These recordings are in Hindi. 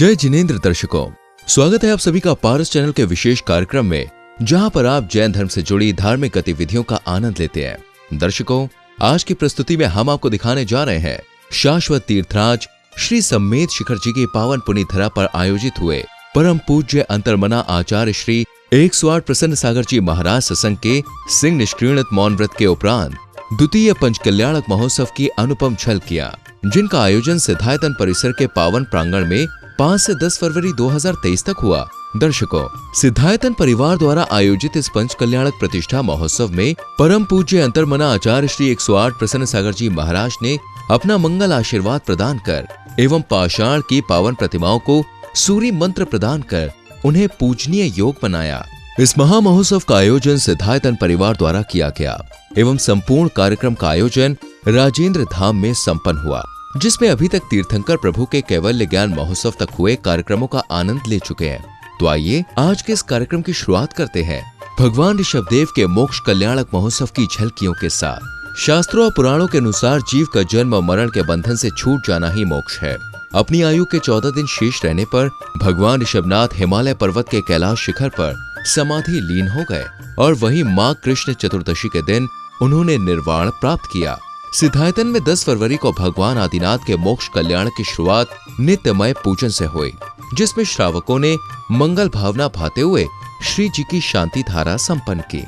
जय जिनेंद्र दर्शकों, स्वागत है आप सभी का पारस चैनल के विशेष कार्यक्रम में, जहां पर आप जैन धर्म से जुड़ी धार्मिक गतिविधियों का आनंद लेते हैं। दर्शकों, आज की प्रस्तुति में हम आपको दिखाने जा रहे हैं शाश्वत तीर्थराज श्री सम्मेद शिखर जी की पावन पुनीत धरा पर आयोजित हुए परम पूज्य अंतर्मना आचार्य श्री 108 प्रसन्न सागर जी महाराज सत्संग के सिंह निष्क्रियणत मौन व्रत के उपरांत द्वितीय पंचकल्याणक महोत्सव की अनुपम झलकियां, जिनका आयोजन सिद्धायतन परिसर के पावन प्रांगण में 5 से 10 फरवरी 2023 तक हुआ। दर्शकों, सिद्धायतन परिवार द्वारा आयोजित इस पंचकल्याणक प्रतिष्ठा महोत्सव में परम पूज्य अंतर्मना आचार्य श्री 108 प्रसन्न सागर जी महाराज ने अपना मंगल आशीर्वाद प्रदान कर एवं पाषाण की पावन प्रतिमाओं को सूर्य मंत्र प्रदान कर उन्हें पूजनीय योग बनाया। इस महा महोत्सव का आयोजन सिद्धायतन परिवार द्वारा किया गया एवं संपूर्ण कार्यक्रम का आयोजन राजेंद्र धाम में संपन्न हुआ, जिसमें अभी तक तीर्थंकर प्रभु के कैवल्य ज्ञान महोत्सव तक हुए कार्यक्रमों का आनंद ले चुके हैं। तो आइए आज के इस कार्यक्रम की शुरुआत करते हैं भगवान ऋषभदेव के मोक्ष कल्याणक महोत्सव की झलकियों के साथ। शास्त्रों और पुराणों के अनुसार जीव का जन्म और मरण के बंधन से छूट जाना ही मोक्ष है। अपनी आयु के 14 दिन शेष रहने पर भगवान ऋषभनाथ हिमालय पर्वत के कैलाश शिखर पर समाधि लीन हो गए और वहीं माँ कृष्ण चतुर्दशी के दिन उन्होंने निर्वाण प्राप्त किया। सिद्धायतन में 10 फरवरी को भगवान आदिनाथ के मोक्ष कल्याण की शुरुआत नित्यमय पूजन से हुई, जिसमें श्रावकों ने मंगल भावना भाते हुए श्री जी की शांति धारा संपन्न की।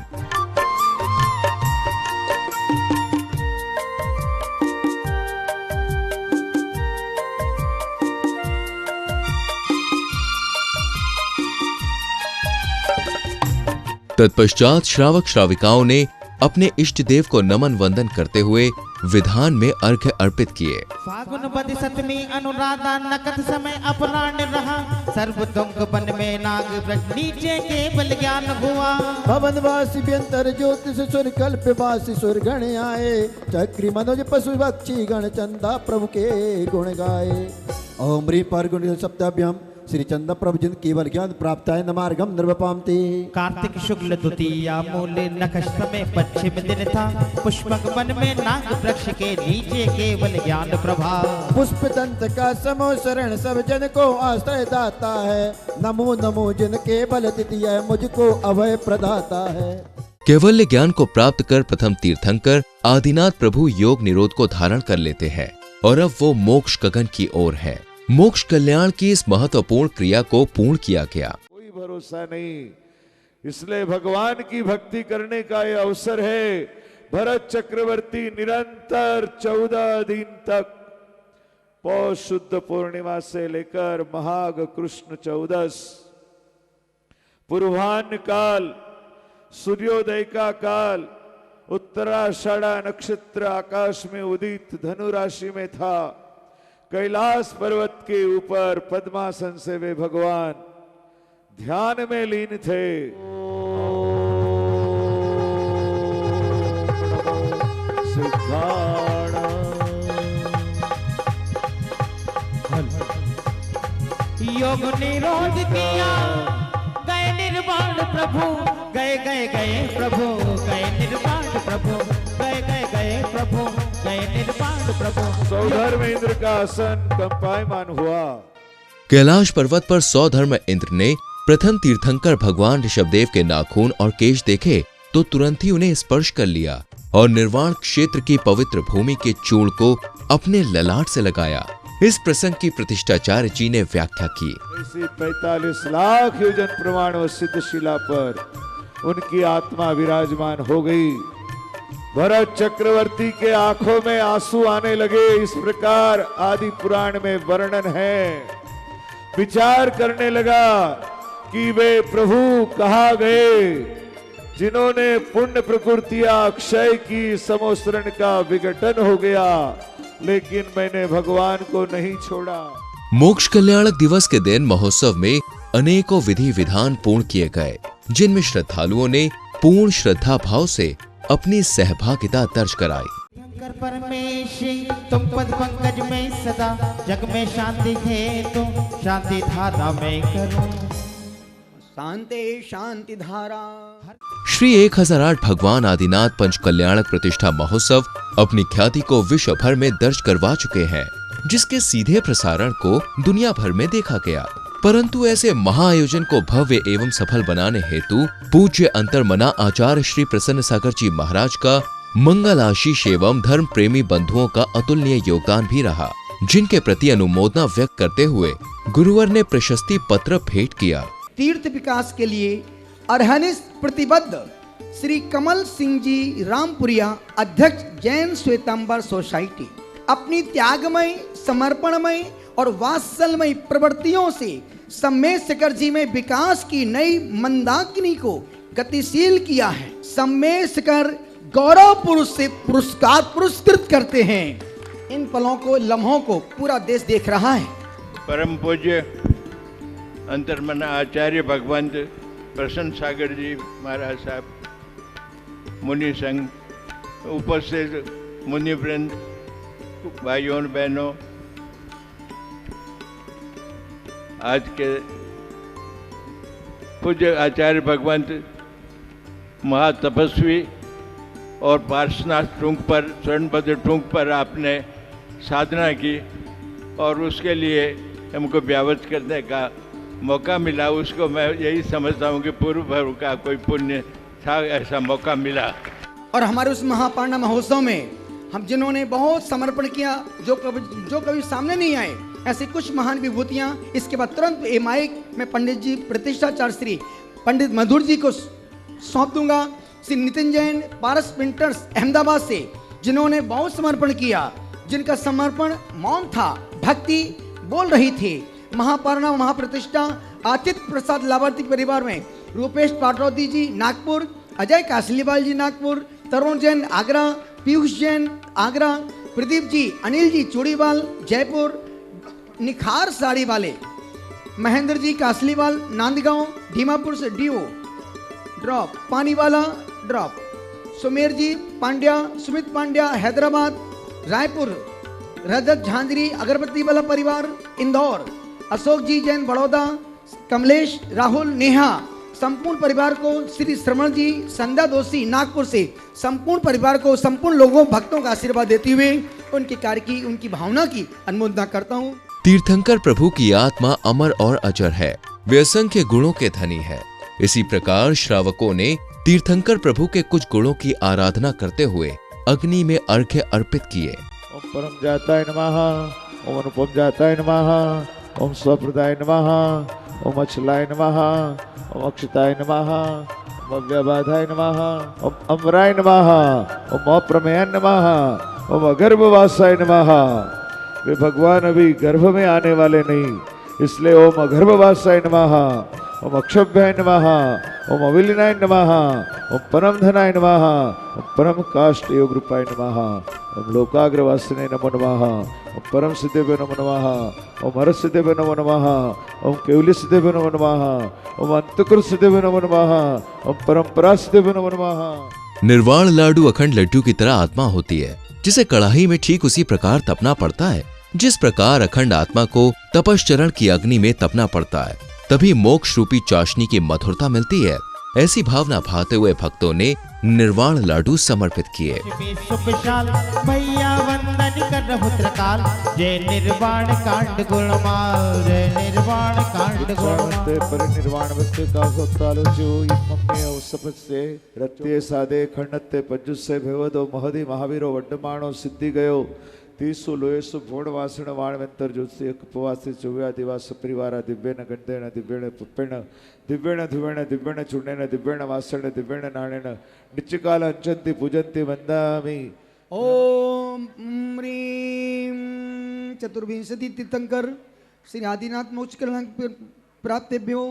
तत्पश्चात श्रावक श्राविकाओं ने अपने इष्ट देव को नमन वंदन करते हुए विधान में अर्घ्य अर्पित किए। फागुन बद सतमी अनुराधा नकत समय अपराण रहा, सर्व दुंग बन में नाग वृक्ष नीचे केवल ज्ञान हुआ। भवन वासी व्यंतर ज्योतिष सुर कल्प वासी सुर गण आए, चक्री मनोज पशु पक्षी गण चंदा प्रभु के गुण गाए। ओम ह्रीं पार्गुण सप्ताभ्याम श्री चंदा प्रभु जिन केवल ज्ञान प्राप्त है नमार्गम निर्वपामते। कार्तिक शुक्ल द्वितीया मूले नक्षत्र में पश्चिम दिन था, पुष्पक वन में नाग वृक्ष के नीचे केवल ज्ञान प्रभा। पुष्प दंत का समो शरण सब जन को आश्रय दाता है, नमो नमो जिन केवल द्वितीय मुझको अभय प्रदाता है। कैवल्य ज्ञान को प्राप्त कर प्रथम तीर्थंकर आदिनाथ प्रभु योग निरोध को धारण कर लेते हैं और अब वो मोक्ष गगन की ओर है। मोक्ष कल्याण की इस महत्वपूर्ण क्रिया को पूर्ण किया गया। कोई भरोसा नहीं, इसलिए भगवान की भक्ति करने का यह अवसर है। भरत चक्रवर्ती निरंतर 14 दिन तक पौष शुद्ध पूर्णिमा से लेकर महाघ कृष्ण चौदस पूर्वाह्न काल, सूर्योदय का काल, उत्तराषाढ़ा नक्षत्र आकाश में उदित धनु राशि में था। कैलाश पर्वत के ऊपर पद्मासन से वे भगवान ध्यान में लीन थे। योग निरोध किया, गए निर्वाण प्रभु, गए गए गए प्रभु, गए निर्वाण प्रभु, गए गए गए प्रभु, गए निर्वाण प्रभु। सौधर्म इंद्र का आसन कंपायमान हुआ। कैलाश पर्वत पर सौधर्म इंद्र ने प्रथम तीर्थंकर भगवान ऋषभदेव के नाखून और केश देखे तो तुरंत ही उन्हें स्पर्श कर लिया और निर्वाण क्षेत्र की पवित्र भूमि के चूर्ण को अपने ललाट से लगाया। इस प्रसंग की प्रतिष्ठाचार्य जी ने व्याख्या की। इसी 45 लाख योजन प्रमाण व सिद्ध शिला पर उनकी आत्मा विराजमान हो गई। भरत चक्रवर्ती के आंखों में आंसू आने लगे। इस प्रकार आदि पुराण में वर्णन है। विचार करने लगा कि वे प्रभु कहाँ गए जिन्होंने पुण्य प्रकृतियां अक्षय की, समोसरण का विघटन हो गया, लेकिन मैंने भगवान को नहीं छोड़ा। मोक्ष कल्याणक दिवस के दिन महोत्सव में अनेकों विधि विधान पूर्ण किए गए, जिनमें श्रद्धालुओं ने पूर्ण श्रद्धा भाव से अपनी सहभागिता दर्ज कराई। शंकर परमेश तुम पद पंकज में सदा, जग में शांति है तो शांति धारा में करो, शांति शांति धारा। श्री 1008 भगवान आदिनाथ पंच कल्याणक प्रतिष्ठा महोत्सव अपनी ख्याति को विश्व भर में दर्ज करवा चुके हैं। जिसके सीधे प्रसारण को दुनिया भर में देखा गया। परंतु ऐसे महाआयोजन को भव्य एवं सफल बनाने हेतु पूज्य अंतर्मना आचार्य श्री प्रसन्न सागर जी महाराज का मंगल आशीष एवं धर्म प्रेमी बंधुओं का अतुलनीय योगदान भी रहा, जिनके प्रति अनुमोदना व्यक्त करते हुए गुरुवर ने प्रशस्ति पत्र भेंट किया। तीर्थ विकास के लिए अरहनिश प्रतिबद्ध श्री कमल सिंह जी रामपुरिया, अध्यक्ष जैन श्वेतांबर सोसाइटी, अपनी त्यागमय, समर्पणमय और वात्सल्यमय प्रवृत्तियों से सम्मेद शिखर जी में विकास की नई मंदाकिनी को गतिशील किया है। सम्मेद शिखर गौरव पुरुष से पुरस्कृत करते हैं। इन पलों को, लम्हों को पूरा देश देख रहा है। परम पूज्य अंतर्मना आचार्य भगवंत प्रसन्न सागर जी महाराज साहब, मुनि संघ, उपस्थित मुनि वृंद, भाइयों और बहनों, आज के पूज्य आचार्य भगवंत महातपस्वी और पार्श्वनाथ टूंक पर, स्वर्णभद्र टूंक पर आपने साधना की और उसके लिए हमको व्यावत करने का मौका मिला। उसको मैं यही समझता हूँ कि पूर्व भर का कोई पुण्य था, ऐसा मौका मिला। और हमारे उस महापारणा महोत्सव में हम जिन्होंने बहुत समर्पण किया, जो कभी सामने नहीं आए, ऐसी कुछ महान विभूतियां। इसके बाद तुरंत ये माइक मैं पंडित जी प्रतिष्ठाचार्य श्री पंडित मधुर जी को सौंप दूंगा। श्री नितिन जैन, पारस प्रिंटर्स अहमदाबाद से, जिन्होंने बहुत समर्पण किया, जिनका समर्पण मौन था, भक्ति बोल रही थी। महापारणा महाप्रतिष्ठा आतिथ्य प्रसाद लाभार्थी परिवार में रूपेश पाटौदी जी नागपुर, अजय कासलीवाल जी नागपुर, तरुण जैन आगरा, पीयूष जैन आगरा, प्रदीप जी, अनिल जी चूड़ीवाल जयपुर, निखार साड़ी वाले, महेंद्र जी कासलीवाल नांदगांव, दीमापुर से डीओ ड्रॉप, पानी वाला ड्रॉप, सुमेर जी पांड्या, सुमित पांड्या हैदराबाद, रायपुर, रजत झांझरी अगरबत्ती वाला परिवार इंदौर, अशोक जी जैन बड़ौदा, कमलेश, राहुल, नेहा, संपूर्ण परिवार को, श्री श्रवण जी संध्या दोषी नागपुर से, संपूर्ण परिवार को, संपूर्ण लोगों भक्तों का आशीर्वाद देते हुए उनके कार्य की, उनकी भावना की अनुमोदना करता हूँ। तीर्थंकर प्रभु की आत्मा अमर और अजर है, वे असंख्य गुणों के धनी है। इसी प्रकार श्रावकों ने तीर्थंकर प्रभु के कुछ गुणों की आराधना करते हुए अग्नि में अर्घ्य अर्पित किए। ओम परम जाताय नमः, ओम अनुपम जाताय नमः, ओम स्वप्रदाय नमः, ओम अचलाय नमः, ओम अक्षताय नमः, ओम अव्यबाधाय नमः, ओम अमराय नमः, ओम अप्रमेय नमः, ओम अगर्भवासाय नमः। वे भगवान अभी गर्भ में आने वाले नहीं, इसलिए ओम अगर्भवासाय नमः, ओम अक्षभ्याय नमः, ओम अविलीनाय नमः, ओम परम धनाय नमः, ओम परम काष्ठ योग रूपाय नमः, ओम लोकाग्रवासिने नमो नमः, ओम परम सिद्धेभ्यो नमो नमः, ओम हर सिद्धेभ्यो नमो नमः, ओम केवली सिद्धेभ्यो नमो नमः, ओम अंतकृत सिद्धेभ्यो नमो नमः, ओम परंपरा सिद्धेभ्यो नमो नमः। निर्वाण लाडू अखंड लड्डू की तरह आत्मा होती है, जिसे कड़ाही में ठीक उसी प्रकार तपना पड़ता है जिस प्रकार अखंड आत्मा को तपश्चरण की अग्नि में तपना पड़ता है, तभी मोक्ष रूपी चाशनी की मधुरता मिलती है। ऐसी भावना भाते हुए भक्तों ने निर्वाण लाडू समर्पित किए। शुभशाल भैया वंदन कर पुत्रकाल, जय निर्वाण कांड गुणमाल, जय निर्वाण कांड गुणमाल। परिनिर्वाण वस्ते का सत्तालो जो इमम्मे औसपस्य रत्ते सादे खंडते पज्जुसे भेवदो महदि महावीरो वड्डमाणो सिद्धि गयो, तीसु लोयसु भोण वासण वाणवंतर ज्योति उपवासी चौव्या दिवास परिवारा दिव्येन गंधेन दिव्येन पुप्पेण दिव्येन धुवेण दिव्येन चूर्णेन दिव्येन वासण दिव्येन नाणेन नित्यकाल अंचन्ति पूजन्ति वंदामि। ओम ह्रीं चतुर्विंशति तीर्थंकर श्री आदिनाथ मोक्ष कल्याण प्राप्तेभ्यो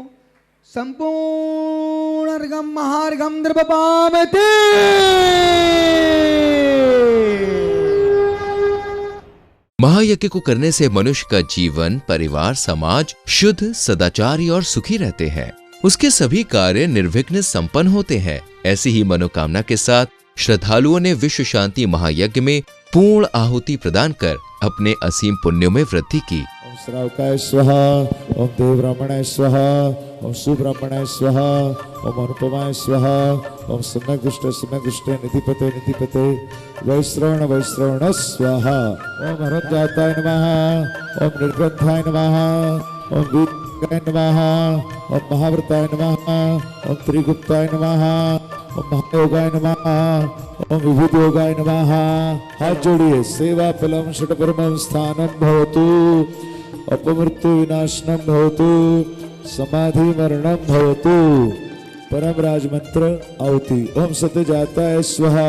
संपूर्ण अर्घम महार्घम द्रवपामते। महायज्ञ को करने से मनुष्य का जीवन, परिवार, समाज शुद्ध, सदाचारी और सुखी रहते हैं। उसके सभी कार्य निर्विघ्न संपन्न होते हैं। ऐसी ही मनोकामना के साथ श्रद्धालुओं ने विश्व शांति महायज्ञ में पूर्ण आहुति प्रदान कर अपने असीम पुण्यों में वृद्धि की। ओम श्रावकाय स्वाहा, ओम देवब्राह्मणाय स्वाहा, ओम सुब्राह्मणाय स्वाहा, ओम अनुपमाय स्वाहा, ओम सम्यक दुष्टे निधिपते वैश्रवण स्वाहा, ओम हरजाताय नमः, ओम निर्ग्रंथाय नमः, ओम वीतकाय नमः, ओम महाव्रताय नमः, ओम त्रिगुप्ताय नमः, ओम महायोगाय नमः, ओम विभूतियोगाय नमः। हाथ जोड़िए। सेवा फलम षट्परमं स्थानं भवतु, अपमृत्यु विनाशनम भवतु, समाधि मरणम भवतु। परम राज मंत्र आहुति। ओम सत्य जाताय स्वाहा,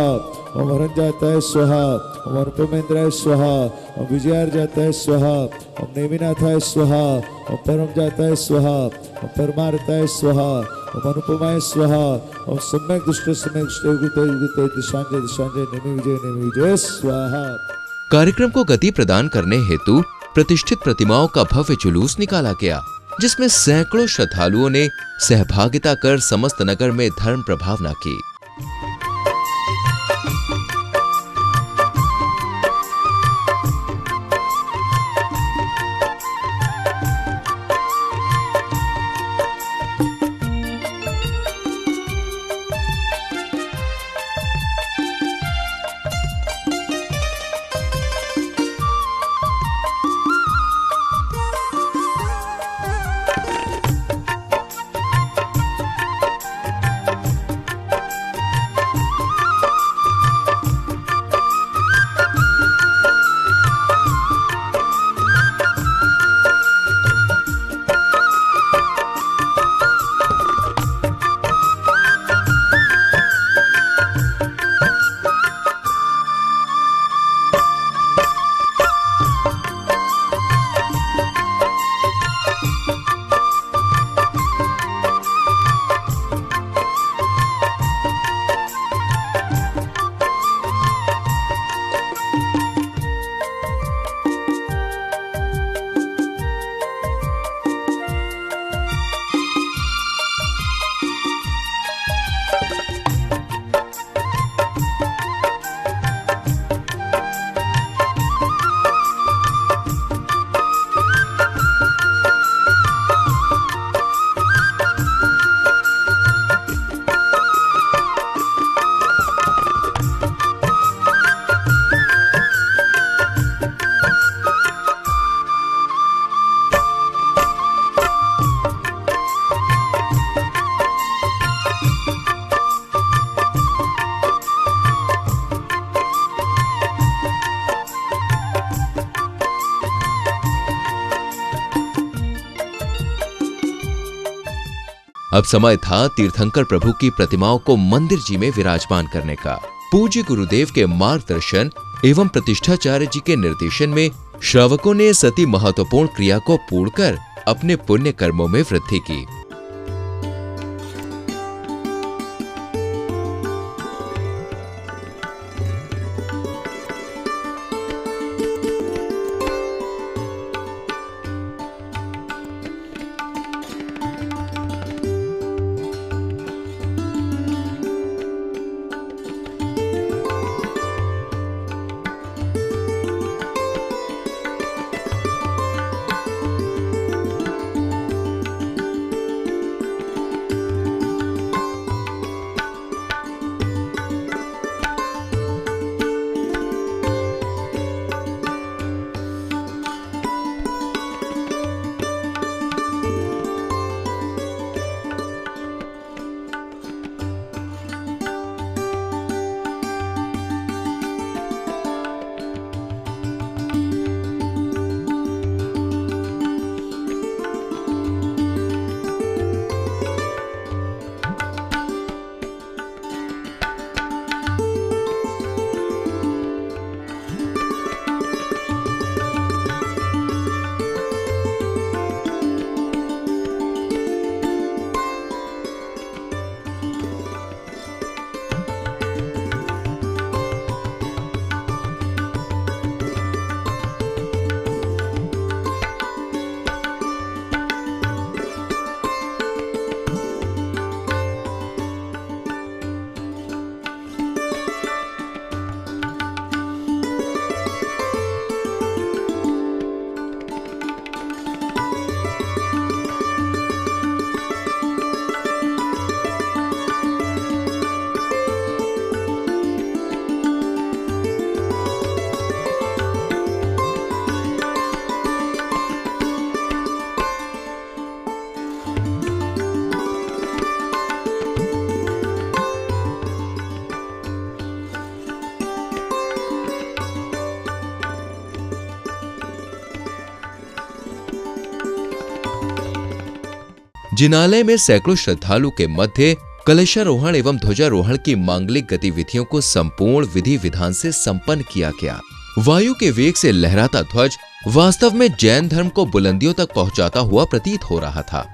ओम हरण जाताय स्वाहा, ओम अनुपमेंद्राय स्वाहा, ओम विजयार जाताय स्वाहा, ओम नेमिनाथाय स्वाहा, ओम परम जाताय स्वाहा, ओम परमार्थाय स्वाहा, ओम अनुपमाय स्वाहा, ओम सम्यक दुष्ट दिशांजय नेमि विजय स्वाहा। कार्यक्रम को गति प्रदान करने हेतु प्रतिष्ठित प्रतिमाओं का भव्य जुलूस निकाला गया, जिसमें सैकड़ों श्रद्धालुओं ने सहभागिता कर समस्त नगर में धर्म प्रभावना की। अब समय था तीर्थंकर प्रभु की प्रतिमाओं को मंदिर जी में विराजमान करने का। पूज्य गुरुदेव के मार्गदर्शन एवं प्रतिष्ठाचार्य जी के निर्देशन में श्रावकों ने सती महत्वपूर्ण क्रिया को पूर्ण कर अपने पुण्य कर्मों में वृद्धि की। जिनालय में सैकड़ों श्रद्धालु के मध्य कलशारोहण एवं ध्वजारोहण की मांगलिक गतिविधियों को संपूर्ण विधि विधान से संपन्न किया गया। वायु के वेग से लहराता ध्वज वास्तव में जैन धर्म को बुलंदियों तक पहुंचाता हुआ प्रतीत हो रहा था।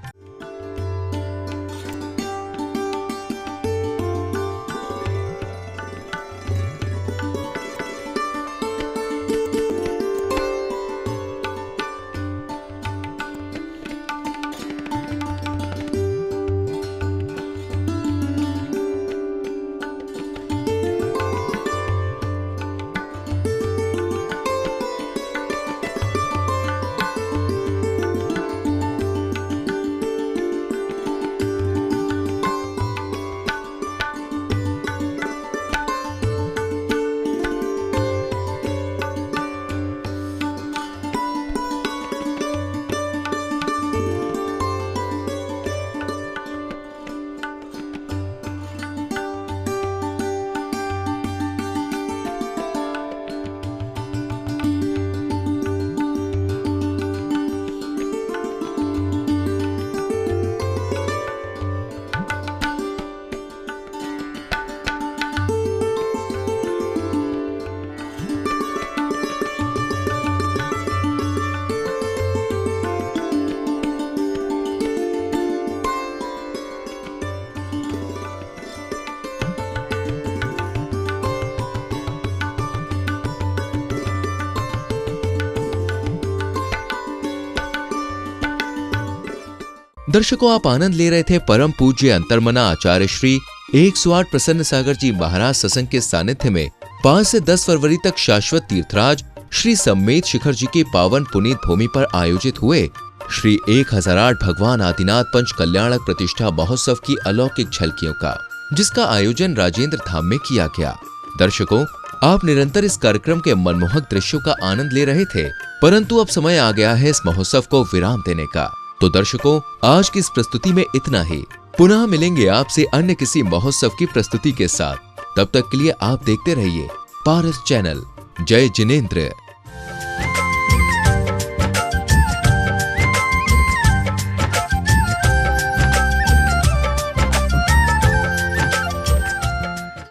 दर्शकों, आप आनंद ले रहे थे परम पूज्य अंतर्मना आचार्य श्री 108 प्रसन्न सागर जी महाराज सत्संग के सानिध्य में 5 से 10 फरवरी तक शाश्वत तीर्थराज श्री सम्मेत शिखर जी की पावन पुनीत भूमि पर आयोजित हुए श्री 1008 भगवान आदिनाथ पंच कल्याणक प्रतिष्ठा महोत्सव की अलौकिक झलकियों का, जिसका आयोजन राजेंद्र धाम में किया गया। दर्शकों, आप निरंतर इस कार्यक्रम के मनमोहक दृश्यों का आनंद ले रहे थे, परंतु अब समय आ गया है इस महोत्सव को विराम देने का। तो दर्शकों, आज की इस प्रस्तुति में इतना ही। पुनः मिलेंगे आपसे अन्य किसी महोत्सव की प्रस्तुति के साथ। तब तक के लिए आप देखते रहिए पारस चैनल। जय जिनेंद्र।